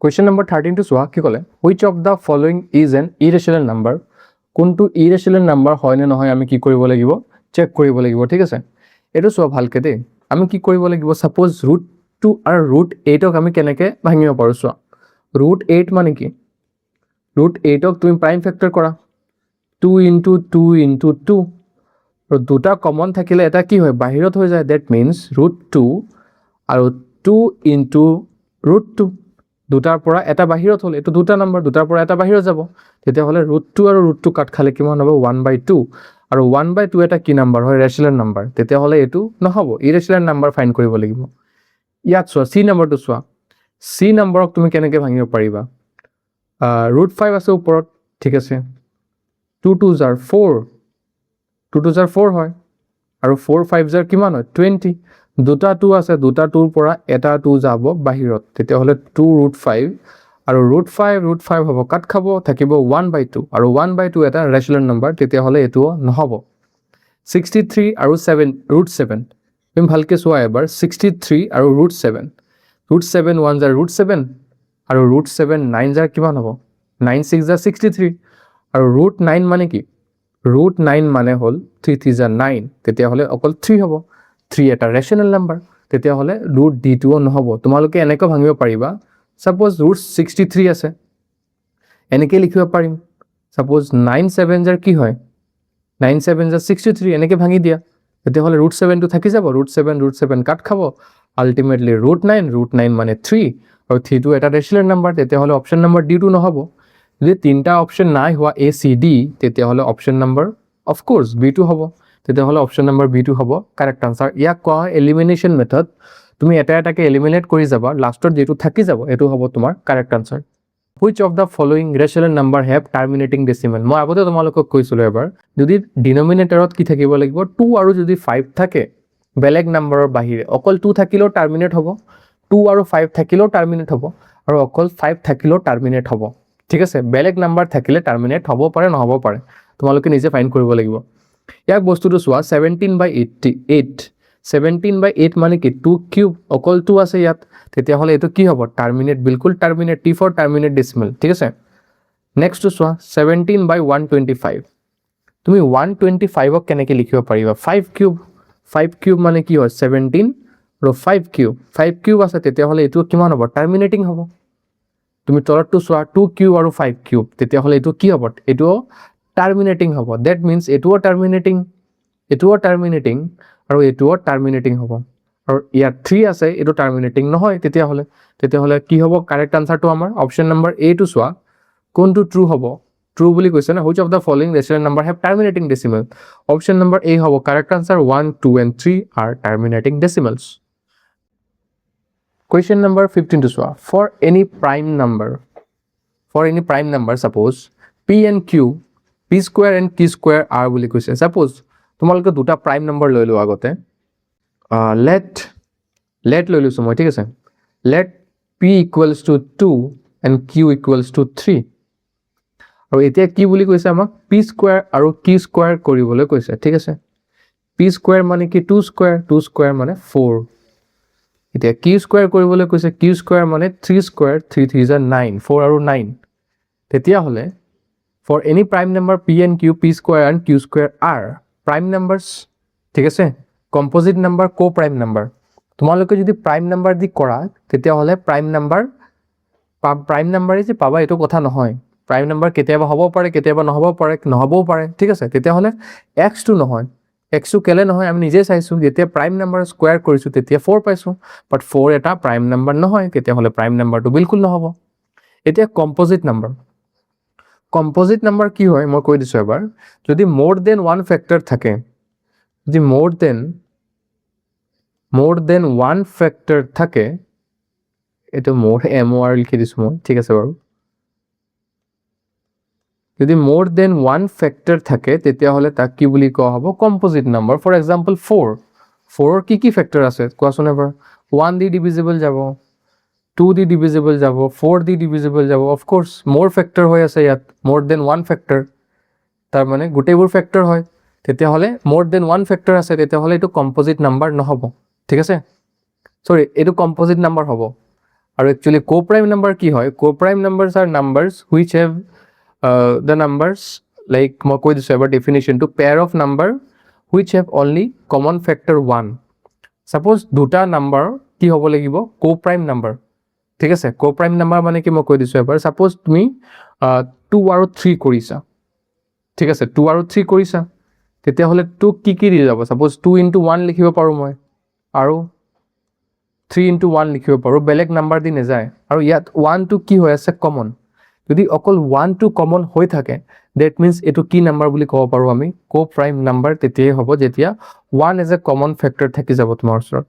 Question number 13 to চোৱা কি ক'লে which of the following is an irrational number কোনটো irrational number হয় নে নহয় আমি কি কৰিব লাগিব চেক কৰিব লাগিব ঠিক আছে এটো চোৱা ভালকে দে আমি কি কৰিব লাগিব সাপোজ √2 আৰু √8 ক আমি কেনেকে ভাঙিব পাৰো চোৱা √8 মানে কি √8 ক তুমি প্ৰাইম ফেক্টৰ কৰা 2 * 2 * 2 আৰু দুটা কমন থাকিলে এটা কি হয় বাহিৰত হৈ যায় that means √2 আৰু 2 * √2 দুটাৰ পৰা এটা বাহিৰত হল এটো দুটা নাম্বাৰ দুটাৰ পৰা এটা বাহিৰত যাব তেতিয়া হলে √2 আৰু √2 কাট খালে কিমান হ'ব 1/2 আৰু 1/2 এটা কি নাম্বাৰ হয় ৰেশনাল নাম্বাৰ তেতিয়া হলে এটো নহব ইৰেশনাল নাম্বাৰ ফাইন্ড কৰিব লাগিব ইয়াত চোৱা সি নাম্বাৰটো চোৱা সি নাম্বাৰক তুমি কেনেকে ভাঙিব পাৰিবা √5 আছে ওপৰত ঠিক আছে 2 2s are 4 2 2s are 4 হয় আৰু 4 5s are কিমান হয় 20 দুটা 2 আছে দুটা 2ৰ পৰা এটা 2 যাব বাহিৰত তেতিয়া হলে 2 √5 আৰু √5 হ'ব কাট খাব থাকিব 1/2 আৰু 1/2 এটা ৰেশনাল নাম্বাৰ তেতিয়া হলে এটো নহব 63 আৰু 7 √7 তুমি ভালকে চোৱা এবাৰ 63 আৰু √7 √7 1s are √7 আৰু √7 9s are কিমান হ'ব 9 6s are 63 আৰু √9 মানে কি √9 মানে হল 3 3s are 9 তেতিয়া হলে অকল 3 হ'ব 3 এটা ৰেশনাল নাম্বাৰ তেতিয়া হলে √d2 নহব তোমালোকে এনেকৈ ভাঙিব পাৰিবা সাপোজ √63 আছে এনেকৈ লিখিব পাৰিম সাপোজ 9 7s are কি হয় 9 7s are 63 এনেকৈ ভাঙি দিয়া তেতিয়া হলে √7 টো থাকি যাব √7 কাট খাব আলটিমেটলি √9 মানে 3 আৰু 3 টো এটা ৰেশনাল নাম্বাৰ তেতিয়া হলে অপচন নাম্বাৰ d2 নহব যদি তিনটা অপচন নাই হোৱা a c d তেতিয়া হলে option number of course b2 হ'ব তেতিয়া হলে অপচন নাম্বাৰ b2 হ'ব কাৰেক্ট আনসাৰ ইয়াক কোৱা হয় এলিমিনেশন মেথড তুমি এটা এটাকে এলিমিনেট কৰি যাবা লাষ্টত যেটো থাকি যাব এটো হ'ব তোমাৰ correct answer which of the following rational number have terminating decimal মই আগতে তোমালোকক কৈছিলো এবাৰ যদি ডিনোমিনেটৰত কি থাকিব লাগিব 2 আৰু যদি 5 থাকে বেলেগ নাম্বাৰৰ বাহিৰে অকল 2 থাকিলেও টাৰ্মিনেট হ'ব 2 আৰু 5 থাকিলেও টাৰ্মিনেট হ'ব আৰু অকল 5 থাকিলেও টাৰ্মিনেট হ'ব ঠিক আছে বেলেগ নাম্বাৰ থাকিলে টাৰ্মিনেট হ'ব পাৰে নহব পাৰে তোমালোকে নিজে ফাইন্ড কৰিব লাগিব ইয়াক বস্তুটো চোৱা 17/88 17/8 মানে কি 2 কিউব অকল 2 আছে ইয়াত তেতিয়া হলে এটো কি হ'ব টাৰ্মিনেট বিলকুল terminate t for terminate decimal ঠিক আছে নেক্সট চোৱা 17/125 তুমি 125 ক কেনেকৈ লিখিব পাৰিবা 5 কিউব মানে কি হয় 17 আৰু 5 কিউব আছে তেতিয়া হলে এটো কিমান হ'ব টাৰ্মিনেটিং হ'ব তুমি তলতটো চোৱা 2 কিউব আৰু 5 কিউব তেতিয়া হলে এটো কি হ'ব এটো টাৰ্মিনেটিং হ'ব দ্যাট মিন্স এটোও টাৰ্মিনেটিং আৰু এটোও টাৰ্মিনেটিং হ'ব আৰু ইয়াত 3 আছে এটো টাৰ্মিনেটিং নহয় তেতিয়া হলে কি হ'ব কাৰেক্ট আনসাৰটো আমাৰ অপচন নাম্বাৰ a টো চোৱা কোনটো ট্ৰু হ'ব ট্ৰু বুলি কৈছে না which of the following rational number have terminating decimal option number a হ'ব correct answer 1 2 and 3 are terminating decimals question number 15 to চোৱা for any prime number suppose p and q p square and q square are বুলি কৈছে suppose তোমালোকে দুটা prime number লৈ লো আগতে let লৈ লৈছো মই ঠিক আছে let p equals to 2 and q equals to 3 আৰু এতিয়া কি বুলি কৈছে আমাক p square আৰু q square কৰিবলৈ কৈছে ঠিক আছে p square মানে কি 2 square মানে 4 এতিয়া q square কৰিবলৈ কৈছে q square মানে 3 square 3 3s are 9 4 আৰু 9 তেতিয়া হলে for any prime number p and q p square and q square are prime numbers ঠিক আছে composite number co-prime number তোমালোকে যদি prime number দি কৰা তেতিয়া হলে prime number যে পাবা এটো কথা নহয় prime number কেতিয়াবা হ'ব পাৰে কেতিয়াবা নহবও পাৰে ঠিক আছে তেতিয়া হলে x2 নহয় x2 কেলে নহয় আমি নিজে চাইছো যেতিয়া prime number স্কয়াৰ কৰিছো তেতিয়া 4 পাইছো বাট 4 এটা prime number নহয় তেতিয়া হলে prime numberটো বিলকুল নহব এতিয়া composite number কি হয় মই কৈ দিছো এবাৰ যদি more than one factor থাকে যদি more than one factor থাকে এটো more mor লিখি দিছো মই ঠিক আছে বাৰু যদি more than one factor থাকে তেতিয়া হলে তাক কি বুলি কোৱা হ'ব composite number for example 4 কি factor আছে কোৱাচোন এবাৰ 1 দি divisible যাব 2 দি divisible যাব 4 দি divisible যাব of course more factor হৈ আছে ইয়াত more than one factor তাৰ মানে গোটেইবোৰ factor হয় তেতিয়া হলে more than one factor আছে তেতিয়া হলে এটো composite number নহব ঠিক আছে সৰি এটো composite number হ'ব আৰু একচুয়ালি co-prime number কি হয় co-prime numbers are numbers which have the numbers like মই কৈ দিছো এবাৰ definition to pair of number which have only common factor 1 suppose দুটা নাম্বাৰ কি হ'ব লাগিব co-prime number ঠিক আছে co-prime number মানে কি মই কৈ দিছো এবাৰ suppose তুমি 2 আৰু 3 কৰিছা ঠিক আছে 2 আৰু 3 কৰিছা তেতিয়া হলে 2 কি দি যাব suppose 2 into 1 লিখিব পাৰো মই আৰু 3 into 1 লিখিব পাৰো বেলেগ নাম্বাৰ দি নেযায় আৰু ইয়াত 1 to কি হৈ আছে কমন যদি অকল 1 to কমন হৈ থাকে that means এটো কি নাম্বাৰ বুলি ক'ব পাৰো আমি co-prime number তেতিয়াই হ'ব যেতিয়া 1 as a common factor থাকি যাব তোমাৰ ওচৰত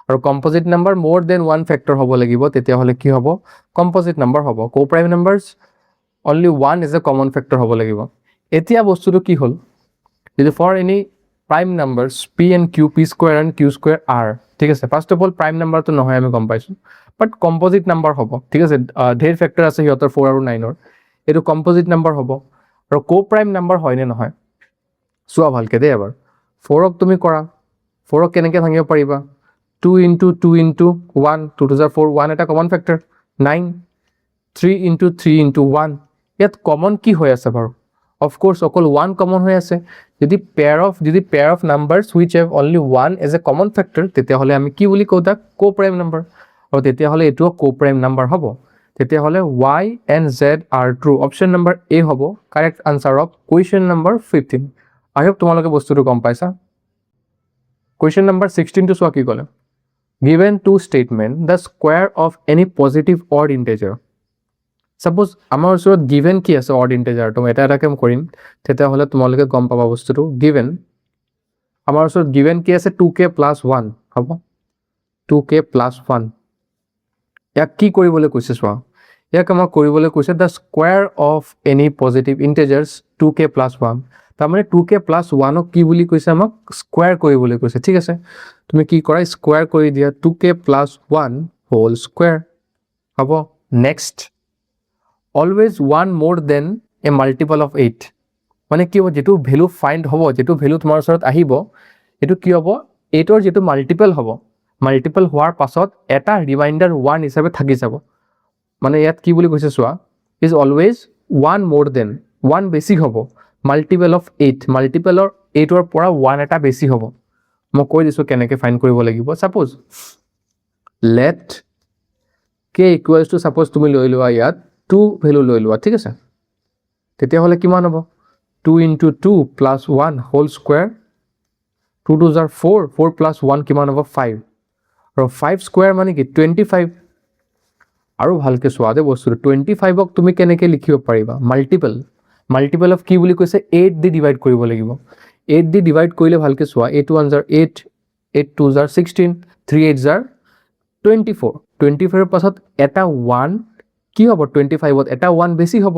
আৰু composite number more than one factor হ'ব লাগিব তেতিয়া হলে কি হ'ব composite number হ'ব co-prime numbers only one is a common factor হ'ব লাগিব এতিয়া বস্তুটো কি হল যদি for any prime numbers p and q p square and q square r ঠিক আছে first of all prime number তো নহয় আমি গম পাইছো বাট composite number হ'ব ঠিক আছে ধেৰ ফেক্টৰ আছে হিয়তৰ 4 আৰু 9 ৰ এটো composite number হ'ব আৰু co-prime number হয় নে নহয় সোৱা ভালকে দে এবাৰ 4 ক তুমি কৰা 4 ক কেনেকৈ ভাঙিব পাৰিবা 2 into 2 into 1 2 to the 4 1 এটা common factor 9 3 into 3 into 1 ইয়াত common কি হৈ আছে বাৰু of course অকল 1 common হৈ আছে যদি pair of numbers which have only one as a common factor তেতিয়া হলে আমি কি বুলি কও তা co-prime number আৰু তেতিয়া হলে এটো co-prime number হ'ব তেতিয়া হলে y and z are true option number a হ'ব correct answer of question number 15 I hope তোমালোকে বস্তুটো গম পাইছা question number 16 to সোৱা কি ক'লে given two statement the square of any positive odd integer suppose আমাৰ ওচৰত given কি আছে odd integer তো এটা এটাকে কৰিম তেতিয়া হলে তোমালোকে গম পাবা বস্তুটো given আমাৰ ওচৰত given কি আছে 2k plus 1 হ'ব 2k plus 1 ইয়াক কি কৰিবলৈ কৈছে সোৱা ইয়াক আমাৰ কৰিবলৈ কৈছে the square of any positive integers 2k plus 1 তাৰমানে 2k plus 1 ক কি বুলি কৈছে আমাক স্কয়াৰ কৰিবলৈ কৈছে ঠিক আছে তুমি কি কৰা স্কয়াৰ কৰি দিয়া 2k plus 1 whole square হ'ব next always one more than a multiple of 8 মানে কি হ'ব যেটো ভ্যালু ফাইন্ড হ'ব যেটো ভ্যালু তোমাৰ ওচৰত আহিব এটো কি হ'ব 8 ৰ যেটো মাল্টিপল হ'ব মাল্টিপল হোৱাৰ পাছত এটা ৰিমাইন্ডাৰ 1 হিচাপে থাকি যাব মানে ইয়াত কি বুলি কৈছে সোৱা is always one more than one বেছি হ'ব multiple of 8 multiple of 8 ৰ পৰা 1 এটা বেছি হ'ব মই কৈ দিছো কেনেকৈ ফাইন্ড কৰিব লাগিব suppose let k equals to suppose তুমি লৈ লোৱা ইয়াত 2 ভ্যালু লৈ লোৱা ঠিক আছে তেতিয়া হলে কিমান হ'ব 2 into 2 plus 1 whole square 2 to the 4 4 plus 1 কিমান হ'ব 5 আৰু 5 square মানে কি 25 আৰু ভালকে সোৱা দে বস্তুটো 25 ক তুমি কেনেকৈ লিখিব পাৰিবা মাল্টিপল অফ কি বুলি কৈছে 8 দি ডিভাইড কৰিব লাগিব 8 দি ডিভাইড কৰিলে ভালকে সোৱা 8 1 জাৰ 8 8 2 জাৰ 16 3 8 জাৰ 24 24 ৰ পাছত এটা 1 কি হ'ব 25 ত এটা 1 বেছি হ'ব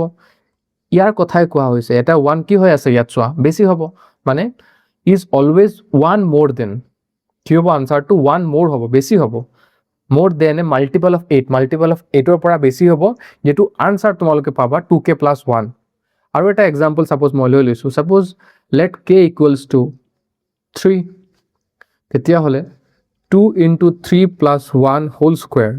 ইয়াৰ কথাই কোৱা হৈছে এটা 1 কি হৈ আছে ইয়াত সোৱা বেছি হ'ব মানে is always one more than কি হ'ব আনসাৰ টু 1 more হ'ব বেছি হ'ব more than a multiple of 8 ৰ পৰা বেছি হ'ব যেটো আনসাৰ তোমালোকে পাবা 2k plus 1 আৰু এটা এক্সাম্পল suppose মই লৈ লৈছো suppose let k equals to 3 তেতিয়া হলে 2 into 3 plus 1 whole square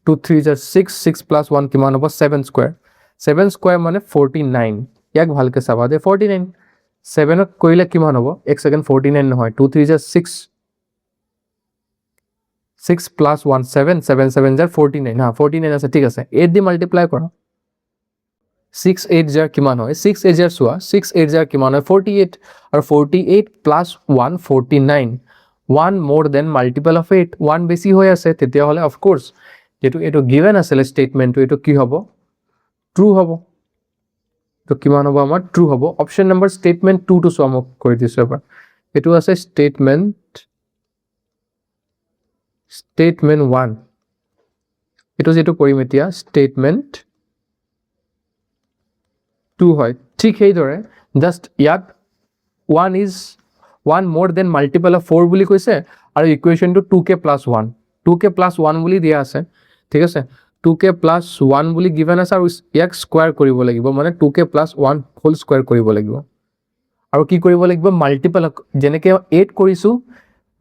2 3 is 6 6 plus 1 কিমান হ'ব 7 square মানে 49 ইয়াক ভালকে চাবা দে 49 7 ক কৰিলে কিমান হ'ব এক সেকেন্ড 49 নহয় 2 3 is 6 6 plus 1 7 7 7 is 49 হা 49 আছে ঠিক আছে 8 দি মাল্টিপ্লাই কৰা 6 8 জাৰ কিমান হয় 6 8 জাৰ সোৱা 6 8 জাৰ কিমান হয় 48 আৰু 48 plus 1 49 1 more than multiple of 8 1 বেছি হৈ আছে তেতিয়া হলে of course যেটো এটো given আছে স্টেটমেন্টটো এটো কি হ'ব ট্ৰু হ'ব তো কিমান হ'ব আমাৰ ট্ৰু হ'ব অপচন নম্বৰ স্টেটমেন্ট 2 টু সোৱা মোক কৰি দিছো এবাৰ এটো আছে স্টেটমেন্ট 1 এটো যেটো কৰিম এতিয়া স্টেটমেন্ট 2 হয় ঠিক সেই দৰে জাস্ট ইয়াত 1 is 1 more than multiple of 4 বুলি কৈছে আৰু ইকুৱেশনটো 2k plus 1 2k plus 1 বুলি দিয়া আছে ঠিক আছে 2k plus 1 বুলি given আছে আৰু ইয়াক স্কয়াৰ কৰিব লাগিব মানে 2k plus 1 whole square কৰিব লাগিব আৰু কি কৰিব লাগিব মাল্টিপল যেনেকৈ 8 কৰিছো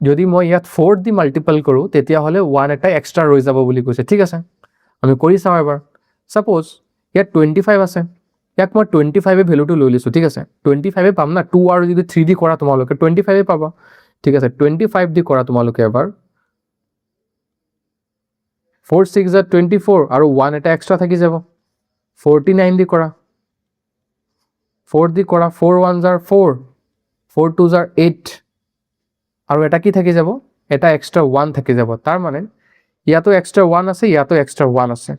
যদি মই ইয়াত 4 দি মাল্টিপল কৰো তেতিয়া হলে 1 এটা এক্সট্ৰা ৰৈ যাব বুলি কৈছে ঠিক আছে আমি কৰি চাওঁ এবাৰ সাপোজ ইয়াত 25 আছে ইয়াক মই 25 এ ভ্যালুটো লৈ লৈছো ঠিক আছে 25 এ পাম না 2 আৰু যদি 3 দি কৰা তোমালোকে 25 এ পাবা ঠিক আছে 25 দি কৰা তোমালোকে এবাৰ 4 6 are 24 আৰু 1 এটা এক্সট্ৰা থাকি যাব 49 দি কৰা 4 দি কৰা 4 1s are 4 4 2s are 8 আৰু এটা কি থাকি যাব এটা এক্সট্ৰা 1 থাকি যাব তাৰ মানে ইয়াতো এক্সট্ৰা 1 আছে ইয়াতো এক্সট্ৰা 1 আছে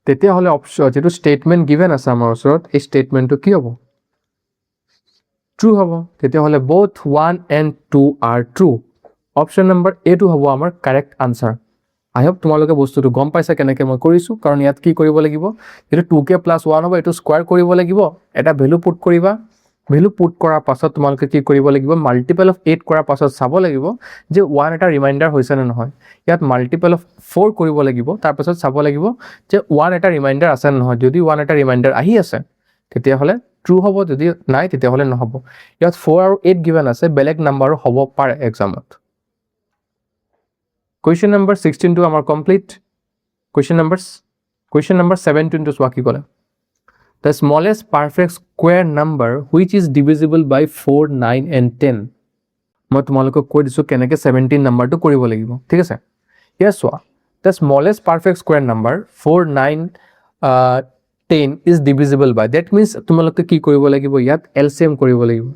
তেতিয়া হলে অপচন যেটো স্টেটমেন্ট গিভেন আছে আমাৰ ওচৰত এই স্টেটমেন্টটো কি হ'ব ট্ৰু হ'ব তেতিয়া হলে both 1 and 2 are true option number A টো হ'ব আমাৰ কাৰেক্ট আনসাৰ আই হোপ তোমালোকে বস্তুটো গম পাইছা কেনেকৈ মই কৰিছো কাৰণ ইয়াত কি কৰিব লাগিব এটো 2k + 1 হ'ব এটো স্কয়াৰ কৰিব লাগিব এটা ভ্যালু পুট কৰিবা ভ্যালু পুট কৰাৰ পাছত তোমালোকে কি কৰিব লাগিব মাল্টিপল অফ 8 কৰাৰ পাছত চাব লাগিব যে 1 এটা ৰিমাইন্ডাৰ হৈছে নে নহয় ইয়াত মাল্টিপল অফ 4 কৰিব লাগিব তাৰ পাছত চাব লাগিব যে 1 এটা ৰিমাইন্ডাৰ আছে নে নহয় যদি 1 এটা ৰিমাইন্ডাৰ আহি আছে তেতিয়া হলে ট্ৰু হ'ব যদি নাই তেতিয়া হলে নহব ইয়াত 4 আৰু 8 গিভেন আছে বেলেগ নাম্বাৰ হ'ব পাৰে এক্সামত Question number 16 to our complete. Question number 17 to swaki kore. The smallest perfect square number which is divisible by 4, 9 and 10. মই তোমালোকক কৈ দিছো কেনেকে 17 নাম্বাৰটো কৰিব লাগিব ঠিক আছে ইয়াৰ সোৱা the smallest perfect square number 4, 9, 10 is divisible by that means তোমালোকে কি কৰিব লাগিব ইয়াত LCM কৰিব লাগিব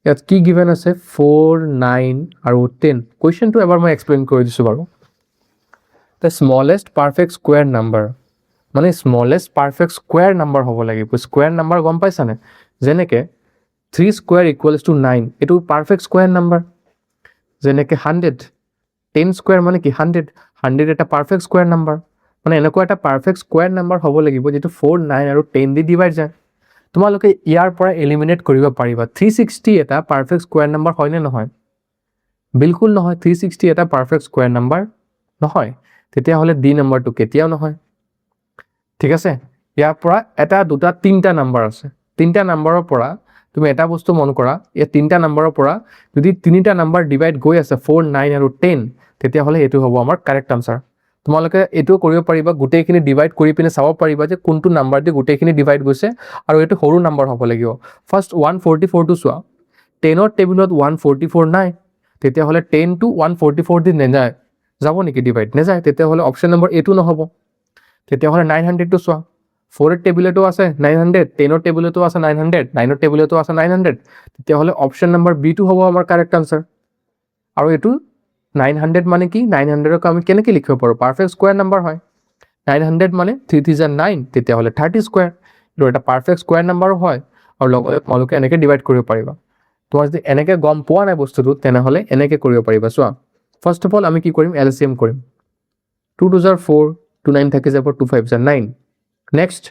ইয়াত কি গিভেন আছে 4 9 আৰু 10 কোৱেশ্চনটো এবাৰ মই এক্সপ্লেইন কৰি দিছো বাৰু the smallest perfect square number মানে smallest perfect square number হ'ব লাগিব square number গম পাইছানে যেনেকে 3 square equals to 9 এটো perfect square number যেনেকে 100 10 square মানে কি 100 100 এটা perfect square number মানে এনেকুৱা এটা perfect square number হ'ব লাগিব যেটো 4 9 আৰু 10 দি ডিভাইড যায় তোমালোকে ইয়াৰ পৰা এলিমিনেট কৰিব পাৰিবা 360 এটা পারফেক্ট স্কয়ার নাম্বার হয় না নহয় বিলকুল নহয় 360 এটা পারফেক্ট স্কয়ার নাম্বার নহয় তেতিয়া হলে ডি নাম্বাৰটো কেতিয়াও নহয় ঠিক আছে ইয়াৰ পৰা এটা দুটা তিনটা নাম্বাৰ আছে তিনটা নাম্বাৰৰ পৰা তুমি এটা বস্তু মন কৰা এই তিনটা নাম্বাৰৰ পৰা যদি তিনিটা নাম্বাৰ ডিভাইড গৈ আছে 4 9 আৰু 10 তেতিয়া হলে এটো হ'ব আমাৰ কাৰেক্ট আনসাৰ তোমালোকে এটো কৰিব পাৰিবা গুটেইখিনি ডিভাইড কৰি পিনে চাব পাৰিবা যে কোনটো নাম্বাৰ দি গুটেইখিনি ডিভাইড গৈছে আৰু এটো সৰু নাম্বাৰ হ'ব লাগিব ফাৰ্স্ট 144 টু সোৱা 10 ৰ টেবুলত 144 নাই তেতিয়া হলে 10 টু 144 দি নেযায় যাব নেকি ডিভাইড নেযায় তেতিয়া হলে অপচন নম্বৰ এ টো নহব তেতিয়া হলে 900 টু সোৱা 4 ৰ টেবুলতো আছে 900 10 ৰ টেবুলতো আছে 900 9 ৰ টেবুলতো আছে 900 তেতিয়া হলে অপচন নম্বৰ বি টো হ'ব আমাৰ কাৰেক্ট আনসাৰ আৰু এটো 900 মানে কি 900 ক আমি কেনেকৈ লিখিব পাৰো পারফেক্ট স্কয়ার নাম্বার হয় 900 মানে 3 3 is 9 তেতিয়া হলে 30 স্কয়ার এটো এটা পারফেক্ট স্কয়ার নাম্বার হয় আৰু লগতে তোমালোকে এনেকৈ ডিভাইড কৰিব পাৰিবা তোমাৰ যদি এনেকৈ গম পোৱা নাই বস্তুটো তেনে হলে এনেকৈ কৰিব পাৰিবা সোৱা ফাৰ্স্ট অফ অল আমি কি কৰিম এলসিএম কৰিম 2 2s are 4 2 9 থাকি যাব 2 5s are 9 next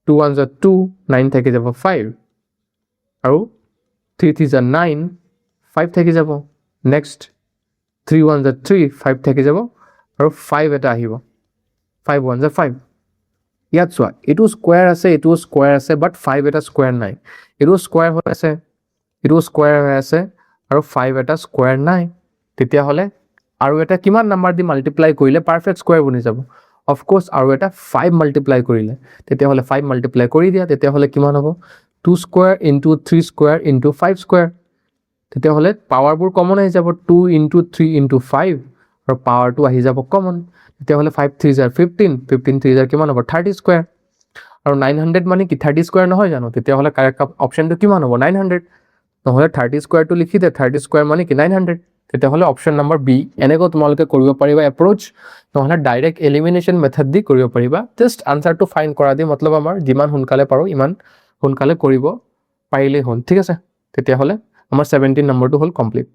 2 1s are 2 9 থাকি যাব 5 আৰু 3 3s are 9 5 থাকি যাব নেক্সট 3 1s are 3 5 থাকি যাব আৰু 5 এটা আহিব 5 1s are 5 ইয়াত সোৱা এটো স্কয়াৰ আছে এটো স্কয়াৰ আছে বাট 5 এটা স্কয়াৰ নাই এটো স্কয়াৰ হৈ আছে এটো স্কয়াৰ হৈ আছে আৰু 5 এটা স্কয়াৰ নাই তেতিয়া হলে আৰু এটা কিমান নাম্বাৰ দি মাল্টিপ্লাই কৰিলে পাৰফেক্ট স্কয়াৰ বনি যাব অফ কোৰ্স আৰু এটা 5 মাল্টিপ্লাই কৰিলে তেতিয়া হলে 5 মাল্টিপ্লাই কৰি দিয়া তেতিয়া হলে কিমান হ'ব 2 square into 3 square into 5 square তেতিয়া হলে পাৱাৰবোৰ কমন আহি যাব 2 ইনটু 3 ইনটু 5 আৰু পাৱাৰটো আহি যাব কমন তেতিয়া হলে 5 3s are 15 15 3s are কিমান হ'ব 30 স্কয়াৰ আৰু 900 মানে কি 30 স্কয়াৰ নহয় জানো তেতিয়া হলে কাৰেক্ট অপচনটো কিমান হ'ব 900 নহলে 30 স্কয়াৰটো লিখি দে 30 স্কয়াৰ মানে কি 900 তেতিয়া হলে অপচন নম্বৰ বি এনেকৈ তোমালোকে কৰিব পাৰিবা এপ্ৰোচ নহলে ডাইৰেক্ট এলিমিনেশন মেথড দি কৰিব পাৰিবা জাস্ট আনসাৰটো ফাইন্ড কৰা দি মতলব আমাৰ যিমান সোনকালে পাৰো ইমান সোনকালে কৰিব পাৰিলে হ'ল ঠিক আছে তেতিয়া হলে আমাৰ 17 নম্বৰটো হ'ল কমপ্লিট